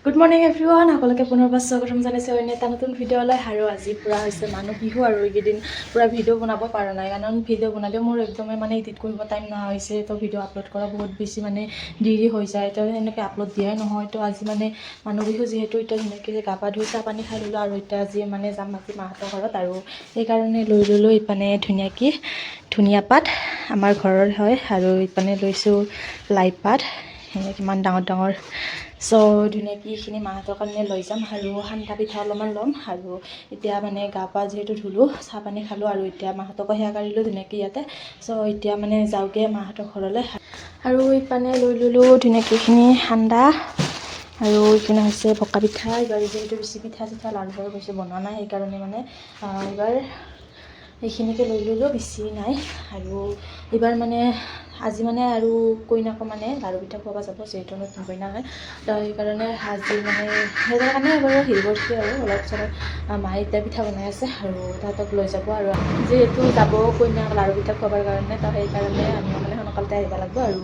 Good morning everyone. সকলোকে পুনৰবাৰ স্বাগতম জনাইছোঁ অন্য এটা নতুন ভিডিঅ'লৈ। আৰু আজি পুৰা হৈছে মানুহ বিহু আৰু এইকেইদিন পুৰা ভিডিঅ' বনাব পৰা নাই, কাৰণ ভিডিঅ' বনালেও মোৰ একদমেই মানে এডিট কৰিব টাইম নহা হৈছে। তো ভিডিঅ' আপলোড কৰা বহুত বেছি মানে দেৰি হৈ যায়, তো সেনেকৈ আপলোড দিয়াই নহয়। তো আজি মানে মানুহ বিহু যিহেতু এতিয়া ধুনীয়াকৈ গা পা ধুই চাহ পানী খাই ল'লোঁ, আৰু এতিয়া আজি মানে যাম মাতি মাহঁতৰ ঘৰত, আৰু সেইকাৰণে লৈ ল'লোঁ ইপানে ধুনীয়াকৈ ধুনীয়া পাত আমাৰ ঘৰৰ হয়, আৰু ইপানে লৈছোঁ লাই পাত, কিমান ডাঙৰ ডাঙৰ। চ' ধুনীয়াকৈ এইখিনি মাহঁতৰ কাৰণে লৈ যাম, আৰু সান্দা পিঠা অলপমান ল'ম। আৰু এতিয়া মানে গা পা যিহেতু ধুলোঁ, চাহ পানী খালোঁ, আৰু এতিয়া মাহঁতকো সেৱা কৰিলোঁ ধুনীয়াকৈ ইয়াতে। চ' এতিয়া মানে যাওঁগৈ মাহঁতৰ ঘৰলৈ, আৰু ইপানে লৈ ল'লোঁ ধুনীয়াকৈ এইখিনি সান্দা, আৰু এইপিনে হৈছে পকা পিঠা। এইবাৰ যিহেতু বেছি পিঠা চিঠা লাড়ু চাড়ু বেছি বনোৱা নাই, সেইকাৰণে মানে এইবাৰ এইখিনিকে লৈ ল'লোঁ, বেছি নাই। আৰু এইবাৰ মানে আজি মানে আৰু কইনাকো মানে লাড়ু পিঠা খুৱাব যাব, যিহেতু নতুন কইনা হয়। তো সেইকাৰণে আজি মানে সেইটোৰ কাৰণে বাৰু হেৰি কৰিছোঁ, আৰু অলপ চলপ মায়ে এতিয়া পিঠা বনাই আছে, আৰু তাহাঁতক লৈ যাব। আৰু যিহেতু যাব কইনাক লাড়ু পিঠা খুৱাবৰ কাৰণে, তো সেইকাৰণে আমিও মানে সোনকালতে আহিব লাগিব। আৰু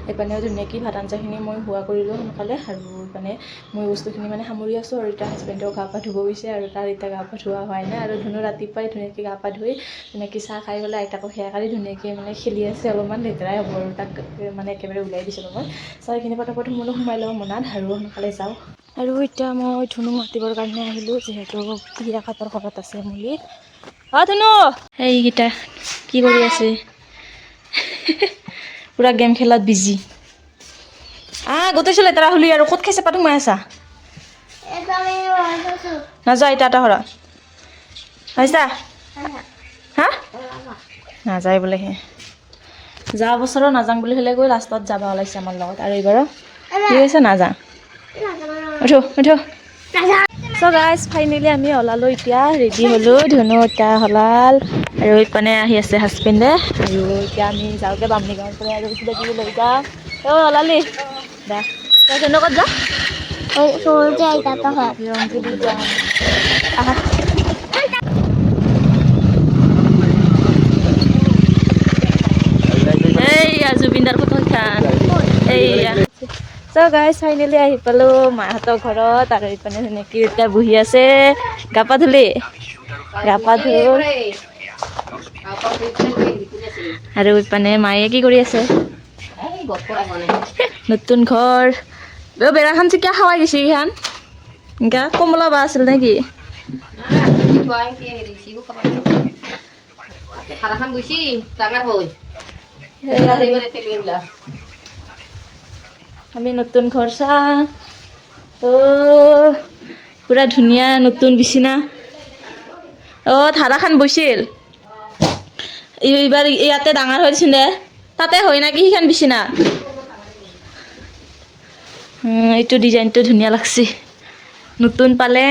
এইপিনেও ধুনীয়াকৈ ভাত আঞ্জাখিনি মই হোৱা কৰিলোঁ সোনকালে, আৰু এইপিনে মই বস্তুখিনি মানে সামৰি আছোঁ। আৰু এতিয়া হাজবেণ্ডেও গা পা ধুব গৈছে, আৰু তাৰ এতিয়া গা পা ধোৱা হোৱাই নাই। আৰু ধুনু ৰাতিপুৱাই ধুনীয়াকৈ গা পা ধুই ধুনীয়াকৈ চাহ খাই পেলাই আইতাকো সেৱা কৰি ধুনীয়াকৈ মানে খেলি আছে, অলপমান লেতেৰাই হ'ব, আৰু তাক মানে একেবাৰে ওলাই দিছিলোঁ মই। চাহ এইখিনি পটাপট সোমাই লওঁ মনাত, আৰু সোনকালে যাওঁ। আৰু এতিয়া মই ধুনুক মাতিবৰ কাৰণে আহিলোঁ, যিহেতু হিৰাকাতৰ ঘৰত আছে বুলি। ধুনু এইকেইটা কি কৰি আছে? পুৰা গেম খেলাত বিজি। গোটেইছো লেতেৰা হ'লি, আৰু ক'ত খাইছে পাতো সোমাই আছা? নাযায় এতিয়া এটা ঘৰত আহিছা? হা নাযায় বোলে, সি যোৱা বছৰো নাযাওঁ বুলি হ'লে গৈ লাষ্টত যাব ওলাইছে আমাৰ লগত, আৰু এইবাৰো কি কৈছে নাযাওঁ। উঠো উঠো। চ' গাইজ ফাইনেলি আমি ওলালোঁ, এতিয়া ৰেডি হ'লোঁ, ধুনু এতিয়া হলাল, আৰু এইপিনে আহি আছে হাজবেণ্ডে। আৰু এতিয়া আমি যাওঁগৈ বামুণী গাঁৱৰ পৰা, আৰু কিবা কিবি লৈ যাওঁ। ওলালি দে, তই ধুনু ক'ত যা? ৰংপুৰ যাম। আহা এইয়া জুবিনদাৰ ফটো খান এইয়া। চ' গাইজ ফাইনেলি আহি পালোঁ মাহঁতৰ ঘৰত, আৰু এইপিনে ধুনীয়াকৈ এতিয়া বহি আছে। গা পা ধুলি? গা পা ধুই আৰু ইপিনে মায়ে কি কৰি আছে? নতুন ঘৰ বেৰাখান চিকিয়া খাৱাই গৈছে, এইখান এনেকা কমলা বা আছিল নেকি? আমি নতুন ঘৰ চাওঁ, পুৰা ধুনীয়া নতুন বিচনা। ধাৰাখান বৈছিল এইবাৰ, ইয়াতে ডাঙৰ হৈছিল দে, তাতে হয় নেকি সেইখান বিচনা? এইটো ডিজাইনটো ধুনীয়া লাগছে, নতুন পালে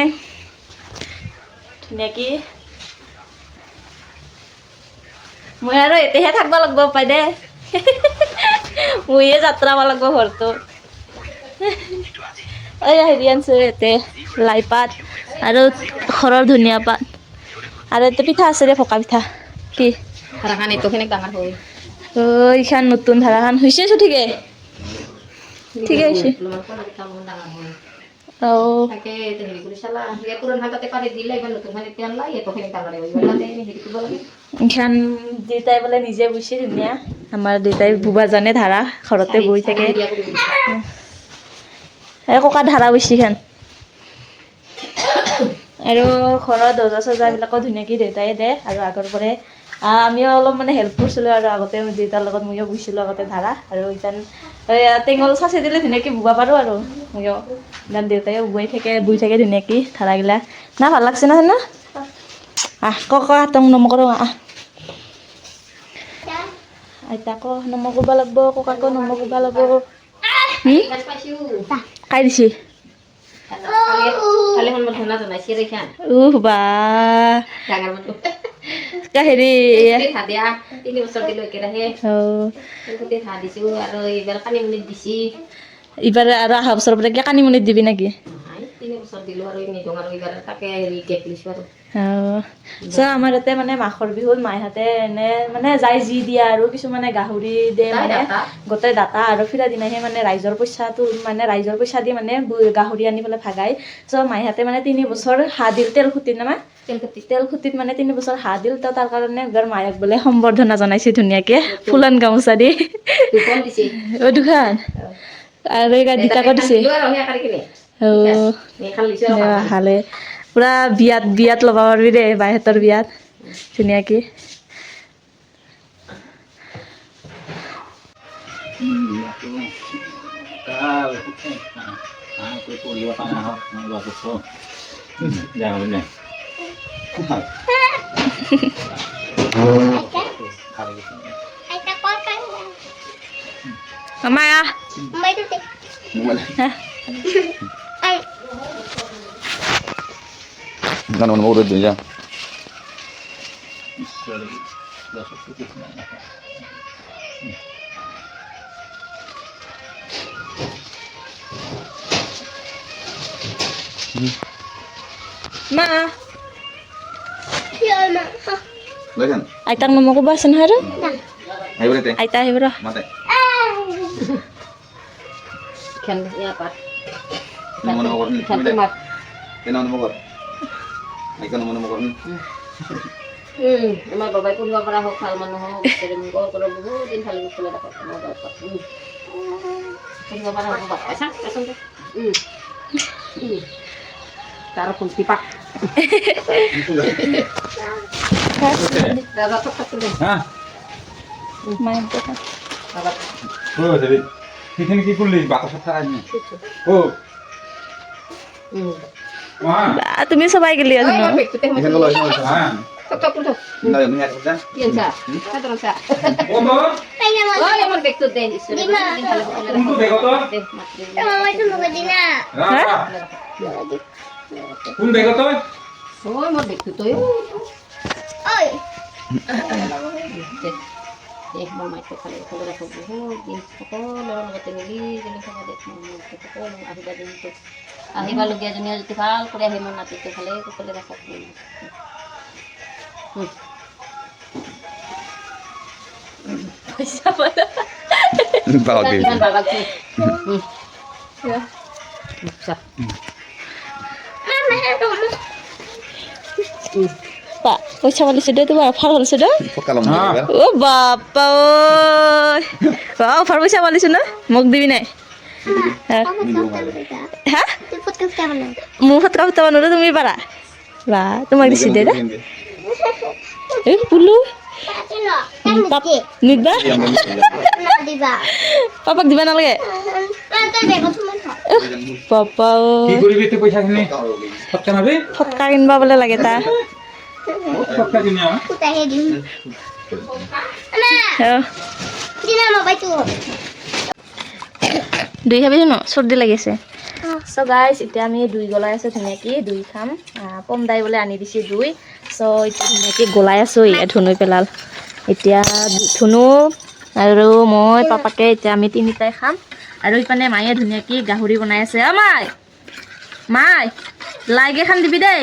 ধুনীয়াকৈ। মই আৰু এতিয়াহে থাকিব লাগিব পাই দে, ময়ে যাত্ৰাব লাগিব ঘৰটো। হেৰি আনিছোঁ ইয়াতে লাই পাত, আৰু ঘৰৰ ধুনীয়া পাত, আৰু এতিয়া পিঠা আছে দে, পকা পিঠা। কি এইখান নতুন ধাৰাখান হৈছে, ঠিকে ঠিকে হৈছে। এইখান দেউতাই বোলে নিজে বৈছে, ধুনীয়া। আমাৰ দেউতাই বুবা জানে, ধাৰা ঘৰতে বৈ থাকে। ককাৰ ধাৰা বৈছি খান, আৰু ঘৰৰ দৰ্জা চৰ্যাবিলাকো ধুনীয়াকৈ দেউতাই দে, আৰু আগৰ পৰাই আমিও অলপ মানে হেল্প কৰিছিলোঁ। আৰু আগতে দেউতাৰ লগত ময়ো বৈছিলোঁ আগতে ধাৰা, আৰু ইতান টেঙল চাচি দিলে ধুনীয়াকৈ বুবা পাৰোঁ, আৰু ময়ো ইমান দেউতাইও বৈ থাকে ধুনীয়াকৈ ধাৰাগিলা না। ভাল লাগছে না না? ককা তং নম কৰোঁ আইতাকো নম কৰিব লাগিব, ককাকো নম কৰিব লাগিব। কাই দিছি? বা হেৰি এইবাৰ আৰু অহা বছৰৰ পৰা কি কানিমুনিত দিবি নেকি? দিলোঁ আৰু নিদোঁ আৰু এইবাৰ তাকে হেৰি গেপ লৈছোঁ আৰু আমাৰ ইয়াতে মানে মাঘৰ বিহুত মাইহঁতে এনে মানে যাই যি দিয়া আৰু কিছুমানে গাহৰি দিয়ে তাই মানে দাতা। গোটেই দাতা আৰু ফিৰা দিনাহে মানে ৰাইজৰ পইচাটো মানে ৰাইজৰ পইচা দি মানে গাহৰি আনি পেলাই ভাগাই মাইহঁতে মানে 3 বছৰ হাঁহ দিল তেল খুটিত নামা তেল খুটিত মানে 3 বছৰ হাঁহ দিল তো তাৰ কাৰণে এবাৰ মায়ক বোলে সম্বৰ্ধনা জনাইছে ধুনীয়াকে ফুলান গামোচা দি দুখন দিছে দুখান আৰু এই দুটাকো দিছে ভালে পুৰা বিয়াত ল'ব পাৰিবি দেই বাইহঁতৰ বিয়াত ধুনীয়াকে Mamaya. May tuti. Hah? Ay, Nggak nemu udah dia. Ma, siya na. Lihat. ay tang namo ko ba sanharo? Ayo berarti. Ay tayo bro. Mati. খেল ইয়া পাত Nemu nemu korn. খেলটো মাত Kena nemu korn. Ayo nemu korn. আমাৰ বাবাই পঢ়িব পৰা হওক ভাল মানুহ হওক বহুত দিন ভাল স্কুলত পঢ়িব পৰা হ'ব পইচা তাৰ ফুলটি পাক দাদা তো কাটলে হ্যাঁ Main ko. দাদা ও দেবি কিখানে কি করলি বাতাস ছাড়াই না ও মা Ba, তুমি সবাই গেলি আছো আমার না? ব্যক্তিতে Ini kan kalau ini. হ্যাঁ তো তো Nggak ya minyak saja. কিন সা কাদর সা ও মা Ay, naman. ওই আমার ব্যক্তি দেন ঈশ্বর Di ba? তুমি দেখো তো Tama mo ito mga din na. রাখা তুমি দেখো তো ওই আমার ব্যক্তি তো Oy! দেখ মামাই তো খালি খালি রাখো বহুত দিন সকলোৰ লগতে মিলি জুলি থকা দেখ মামাই সকলো আহিবা দিনটো আহিবালগীয়া জনীয়ে যদি ভাল কৰি আহি মোৰ নাতিটো ভালে সকলোৱে ৰাখক Pwesa pala. Bagus. কিমান ভাল লাগছে Yeah. Mama, ano mo? Pa, pwesa pala sudah tu ba? Far pala sudah? Kalau mau Ah. ya. Oh bapa oi. Wow, far pwesa pala sudah? Mog dibi na. Ha? Tipot ka sa kanan. Muhat ka tawan udah তুমি পারা? বা, তোমাক দিছি দে দা? এ পুলু. Sino? Kamuti. নিদবা? Na, di ba? পাপাক দিবা নালাগে? Nantay, beko sumunod. বাপা কি oi. করবি তুই পয়সা কিনে ফটকা নাবি ফটকা কিনবা বলে লাগে তা। ফটকা কিনে আ Putahe din. Ana, Oh. di na mabay to. দুই খাবি ন চৰ্দি লাগিছে চ' গাইজ এতিয়া আমি দুই গলাই আছোঁ ধুনীয়াকৈ দুই খাম পম দাই বোলে আনি দিছে দুই চ' এতিয়া ধুনীয়াকৈ গলাই আছোঁ এয়া ধুনুই পেলাল এতিয়া ধুনু আৰু মই পাপাকে এতিয়া আমি তিনিটাই খাম আৰু ইপানে মায়ে ধুনীয়াকৈ গাহৰি বনাই আছে মাই লাইকে খান দিবি দেই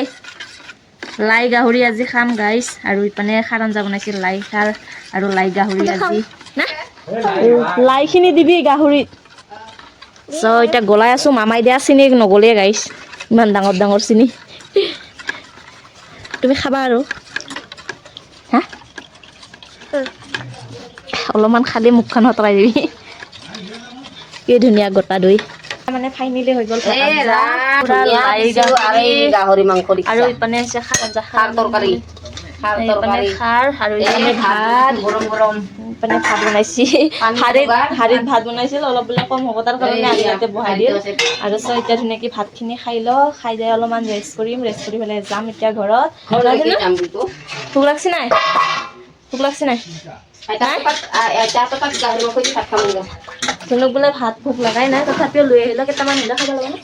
লাই গাহৰি আজি খাম গাইজ আৰু ইপানে খাৰ আঞ্জা বনাইছে লাই খাৰ আৰু লাই গাহৰি আজি না লাইখিনি দিবি গাহৰিত চ' এতিয়া গলাই আছোঁ মামাই দিয়া চিনি নগ'লে গাইছ ইমান ডাঙৰ ডাঙৰ চিনি তুমি খাবা আৰু হা অলপমান খালি মুখখন হতৰাই দিবি কি ধুনীয়া গোটা দৈ মানে ফাইনেলি হৈ গ'ল পুৰা লাই গাহৰি গাহৰি মাংস আৰু ইপানে আছে খাৰ আঞ্জা খাৰ তৰকাৰী খাৰ ইপানে তৰকাৰী খাৰ আৰু ইপানে ভাত গৰম গৰম ইপানে ভাত বনাইছি হাৰিত ভাত বনাইছিল অলপ বোলে কম হ'ব তাৰ কাৰণে আমি ইয়াতে বহাই দিওঁ আৰু চ' এতিয়া ধুনীয়াকৈ ভাতখিনি খাই লওঁ খাই যাই অলপমান ৰেষ্ট কৰি পেলাই যাম এতিয়া ঘৰত ভোক লাগছি নাই ধুনুক বোলে ভাত ভোক লগাই নাই তথাপিও লৈ আহিলে কেইটামান নিলে খাব লাগিব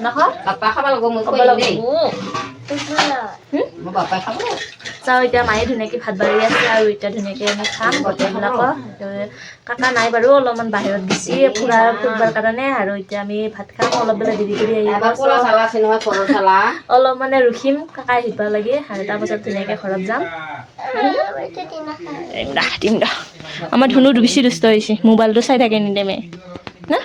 নাখাওঁ খাব লাগিব খাব লাগিব মোৰ বাপাই খাব চাওঁ এতিয়া মায়ে ধুনীয়াকৈ ভাত বাঢ়ি আছে আৰু এতিয়া ধুনীয়াকৈ আমি খাম গোটেইবিলাকৰ কাকা নাই বাৰু অলপমান বাহিৰত গেছি ফুৰিবৰ কাৰণে আৰু এতিয়া আমি ভাত খাম অলপ বেলা দেৰি কৰি আহিব এবাৰ ক'লা চালা আছে নহয় সৰু চালা অলপ মানে ৰখিম কাকা আহিব লাগে আৰু তাৰপাছত ধুনীয়াকৈ ঘৰত যাম দিম দা আমাৰ ধুনু বেছি দুষ্ট হৈছে মোবাইলটো চাই থাকে নিদেমে না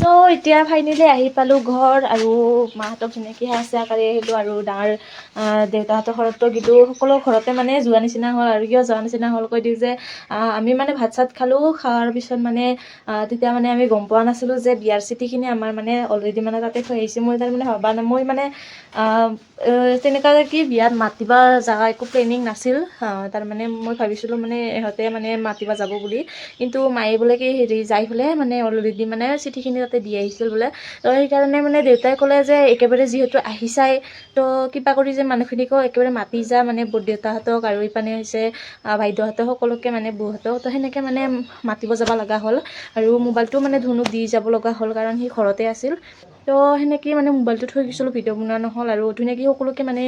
চ' এতিয়া ফাইনেলি আহি পালোঁ ঘৰ আৰু মাহঁতক ধুনীয়াকৈ সেৱা কৰি আহিলোঁ আৰু ডাঙৰ দেউতাহঁতৰ ঘৰতো গ'লোঁ সকলো ঘৰতে মানে যোৱা নিচিনা হ'ল আৰু কিয় যোৱা নিচিনা হ'ল কৈ দিওঁ যে আমি মানে ভাত চাত খালোঁ খোৱাৰ পিছত মানে তেতিয়া মানে আমি গম পোৱা নাছিলোঁ যে বিয়াৰ চিঠিখিনি আমাৰ মানে অলৰেডি মানে তাতে থৈ আহিছে মই তাৰমানে মই মানে তেনেকুৱা কি বিয়াত মাতিব জেগা একো প্লেনিং নাছিল তাৰমানে মই ভাবিছিলোঁ মানে ইহঁতে মানে মাতিব যাব বুলি কিন্তু মায়ে বোলে কি হেৰি যাই পেলাই মানে অলৰেডি মানে চিঠিখিনি তাতে দি আহিছিল বোলে তো সেইকাৰণে মানে দেউতাই ক'লে যে একেবাৰে যিহেতু আহিছাই তো কিবা কৰি যে মানুহখিনিকো একেবাৰে মাতি যা মানে দেউতাহঁতক আৰু ইপানে হৈছে বাইদেউহঁতক সকলোকে মানে বৌহঁতক তো সেনেকৈ মানে মাতিব যাব লগা হ'ল আৰু মোবাইলটো মানে ধুনুক দি যাব লগা হ'ল কাৰণ সি ঘৰতে আছিল তো সেনেকৈয়ে মানে মোবাইলটো থৈ গৈছিলোঁ ভিডিঅ' বনোৱা নহ'ল আৰু ধুনীয়াকৈ সকলোকে মানে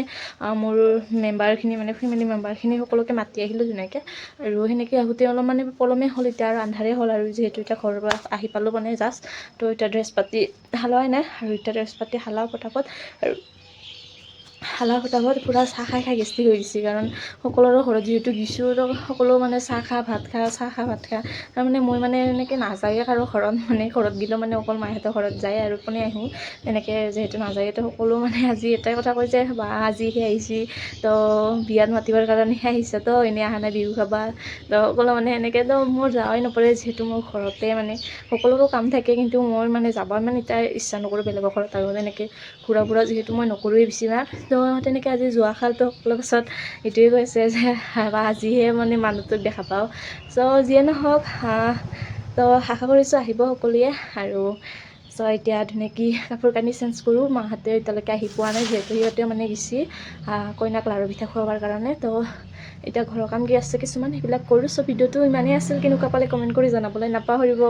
মোৰ মেম্বাৰখিনি মানে ফেমিলি মেম্বাৰখিনি সকলোকে মাতি আহিলোঁ ধুনীয়াকৈ আৰু সেনেকৈ আহোঁতে অলপ মানে পলমেই হ'ল এতিয়া আৰু আন্ধাৰেই হ'ল আৰু যিহেতু এতিয়া ঘৰৰ পৰা আহি পালোঁ মানে জাষ্ট তো এতিয়া ড্ৰেছ পাতি হালোৱাই নাই আৰু এতিয়া ড্ৰেছ পাতি হালাও পটাপট আৰু হালা ফটাফট পূৰা চাহ খাই গেষ্টিক হৈ গৈছে কাৰণ সকলোৰে ঘৰত যিহেতু গিছোঁ তো সকলো মানে চাহ খা ভাত খা চাহ খা ভাত খা তাৰমানে মই মানে এনেকৈ নাযায়ে কাৰো ঘৰত মানে ঘৰত গ'লেও মানে অকল মাহঁতৰ ঘৰত যায় আৰু পোনে আহোঁ এনেকৈ যিহেতু নাযায়ে তো সকলো মানে আজি এটাই কথা কৈছে বা আজিহে আহিছে তো বিয়াত মাতিবৰ কাৰণেহে আহিছে তো এনেই অহা নাই বিহু খাবা তো সকলো মানে এনেকৈ তো মোৰ যাৱাই নপৰে যিহেতু মোৰ ঘৰতে মানে সকলোৰো কাম থাকে কিন্তু মই মানে যাব মানে এতিয়া ইচ্ছা নকৰোঁ বেলেগৰ ঘৰত আৰু এনেকৈ ঘূৰা ফুৰা যিহেতু মই নকৰোঁৱেই বেছিভাগ তো তেনেকৈ আজি যোৱা খালটো সকলো পাছত এইটোৱে কৈছে যে আজিহে মানে মানুহটোক দেখা পাওঁ চ' যিয়ে নহওক তো আশা কৰিছোঁ আহিব সকলোৱে আৰু চ' এতিয়া ধুনীয়াকৈ কাপোৰ কানি চেঞ্জ কৰোঁ মাহঁতে এতিয়ালৈকে আহি পোৱা নাই যিহেতু সিহঁতেও মানে গেছি কইনাক লাড়ু পিঠা খুৱাবৰ কাৰণে তো এতিয়া ঘৰৰ কাম কি আছে কিছুমান সেইবিলাক কৰোঁ চ' ভিডিঅ'টো ইমানেই আছিল কেনেকুৱা পালে কমেণ্ট কৰি জনাবলৈ নাপাহৰিব।